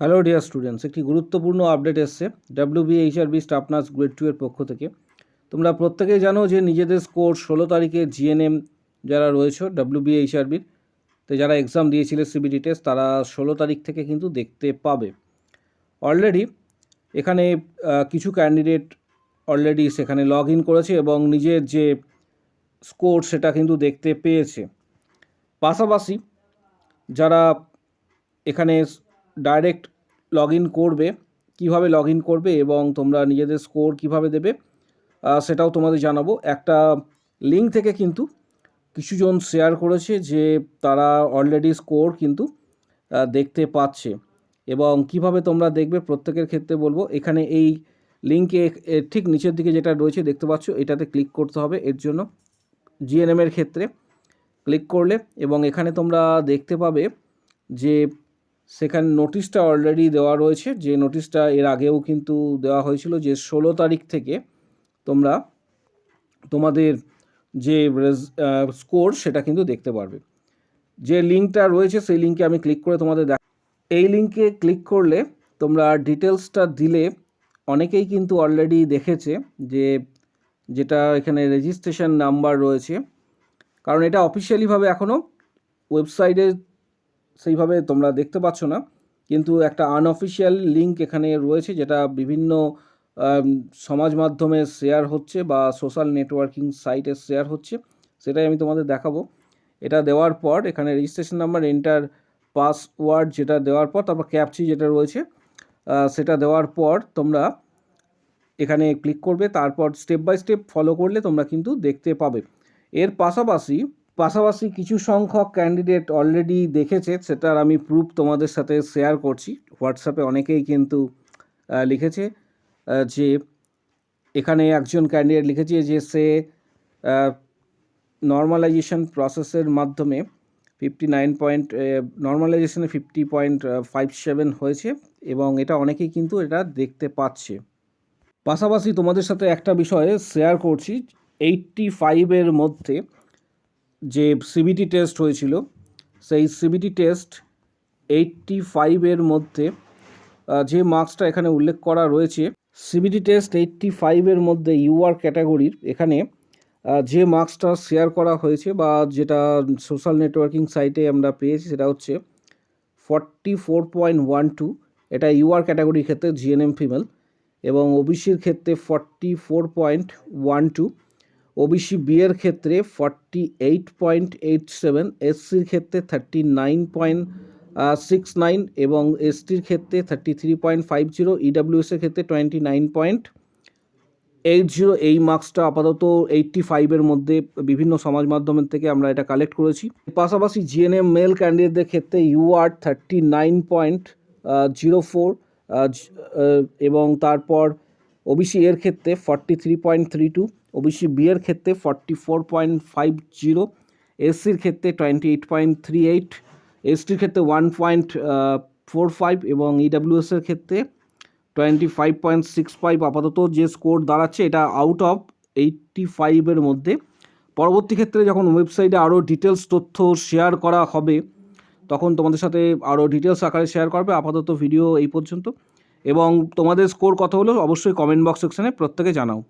Hello dear students, একটি গুরুত্বপূর্ণ update এসছে WBHRB স্টাফ নার্স গ্রেড 2 এর পক্ষ থেকে। তোমরা প্রত্যেকেই জানো যে নিজেদের স্কোর 16 তারিখে জিএনএম যারা রয়েছে WBHRBর তো যারা এক্সাম দিয়েছিলে সিবিটি টেস্ট, তারা 16 তারিখ থেকে কিন্তু দেখতে পাবে। অলরেডি এখানে কিছু ক্যান্ডিডেট অলরেডি সেখানে লগ ইন করেছে এবং নিজের যে স্কোর সেটা কিন্তু দেখতে পেয়েছে। পাশাপাশি যারা এখানে ডাইরেক্ট লগ ইন করবে, কীভাবে লগ ইন করবে এবং তোমরা নিজেদের স্কোর কিভাবে দেবে সেটাও তোমাদের জানাবো। একটা লিঙ্ক থেকে কিন্তু কিছুজন শেয়ার করেছে যে তারা অলরেডি স্কোর কিন্তু দেখতে পাচ্ছে এবং কিভাবে তোমরা দেখবে প্রত্যেকের ক্ষেত্রে বলবো। এখানে এই লিঙ্কে ঠিক নিচের দিকে যেটা রয়েছে দেখতে পাচ্ছ, এটাতে ক্লিক করতে হবে। এর জন্য জিএনএমের ক্ষেত্রে ক্লিক করলে এবং এখানে তোমরা দেখতে পাবে যে সেখানে নোটিশটা অলরেডি দেওয়া রয়েছে, যে নোটিশটা এর আগেও কিন্তু দেওয়া হয়েছিল যে 16 তারিখ থেকে তোমরা তোমাদের যে স্কোর সেটা কিন্তু দেখতে পারবে। যে লিঙ্কটা রয়েছে সেই লিঙ্কে আমি ক্লিক করে তোমাদের এই লিঙ্কে ক্লিক করলে তোমরা ডিটেলসটা দিলে অনেকেই কিন্তু অলরেডি দেখেছে যে যেটা এখানে রেজিস্ট্রেশন নাম্বার রয়েছে, কারণ এটা অফিসিয়ালিভাবে এখনও ওয়েবসাইটে সেইভাবে তোমরা দেখতে পাচ্ছ না, কিন্তু একটা আনঅফিসিয়াল লিঙ্ক এখানে রয়েছে যেটা বিভিন্ন সমাজ মাধ্যমে শেয়ার হচ্ছে বা সোশ্যাল নেটওয়ার্কিং সাইটে শেয়ার হচ্ছে, সেটাই আমি তোমাদের দেখাবো। এটা দেওয়ার পর এখানে রেজিস্ট্রেশন নাম্বার, এন্টার পাসওয়ার্ড যেটা দেওয়ার পর তারপর ক্যাপচি যেটা রয়েছে সেটা দেওয়ার পর তোমরা এখানে ক্লিক করবে। তারপর স্টেপ বাই স্টেপ ফলো করলে তোমরা কিন্তু দেখতে পাবে। এর পাশাপাশি কিছু সংখ্যক ক্যান্ডিডেট অলরেডি দেখেছে, সেটার আমি প্রুফ তোমাদের সাথে শেয়ার করছি। হোয়াটসঅ্যাপে অনেকেই কিন্তু লিখেছে যে এখানে একজন ক্যান্ডিডেট লিখেছে যে সে নর্মালাইজেশন প্রসেসের মাধ্যমে 50.57 হয়েছে এবং এটা অনেকেই কিন্তু এটা দেখতে পাচ্ছে। পাশাপাশি তোমাদের সাথে একটা বিষয়ে শেয়ার করছি, 85-এর মধ্যে যে সিবিটি টেস্ট হয়েছিল, সেই সিবিটি টেস্ট 85-এর মধ্যে যে মার্কসটা এখানে উল্লেখ করা রয়েছে, সিবিটি টেস্ট 85-এর মধ্যে ইউআর ক্যাটাগরির এখানে যে মার্কসটা শেয়ার করা হয়েছে বা যেটা সোশ্যাল নেটওয়ার্কিং সাইটে আমরা পেয়েছি সেটা হচ্ছে 44.12। এটা ইউআর ক্যাটাগরির ক্ষেত্রে জিএনএম ফিমেল, এবং ওবিসির ক্ষেত্রে 44.12, ওবিসি বি এর ক্ষেত্রে 48.87, এসসির ক্ষেত্রে 39.69 এবং এসটির ক্ষেত্রে 33.50, ইডাব্লিউএসের ক্ষেত্রে 29.80। এই মার্কসটা আপাতত 85-এর মধ্যে বিভিন্ন সমাজ মাধ্যমের থেকে আমরা এটা কালেক্ট করেছি। পাশাপাশি জিএনএম মেল ক্যান্ডিডেটদের ক্ষেত্রে ইউআর 39.04 এবং তারপর ওবিসি এর ক্ষেত্রে 43.32, ওবিসি বি এর ক্ষেত্রে 44.50, এসসির ক্ষেত্রে 28.38, এসটির ক্ষেত্রে 1.45 এবং ইডাব্লিউএসের ক্ষেত্রে 25.65। আপাতত যে স্কোর দাঁড়াচ্ছে এটা আউট অফ 85-এর মধ্যে। পরবর্তী ক্ষেত্রে যখন ওয়েবসাইটে আরও ডিটেলস তথ্য শেয়ার করা হবে তখন তোমাদের সাথে আরও ডিটেলস আকারে শেয়ার করবে। আপাতত ভিডিও এই পর্যন্ত, এবং তোমাদের স্কোর কত হলো অবশ্যই কমেন্ট বক্স সেকশানে প্রত্যেকে জানাও।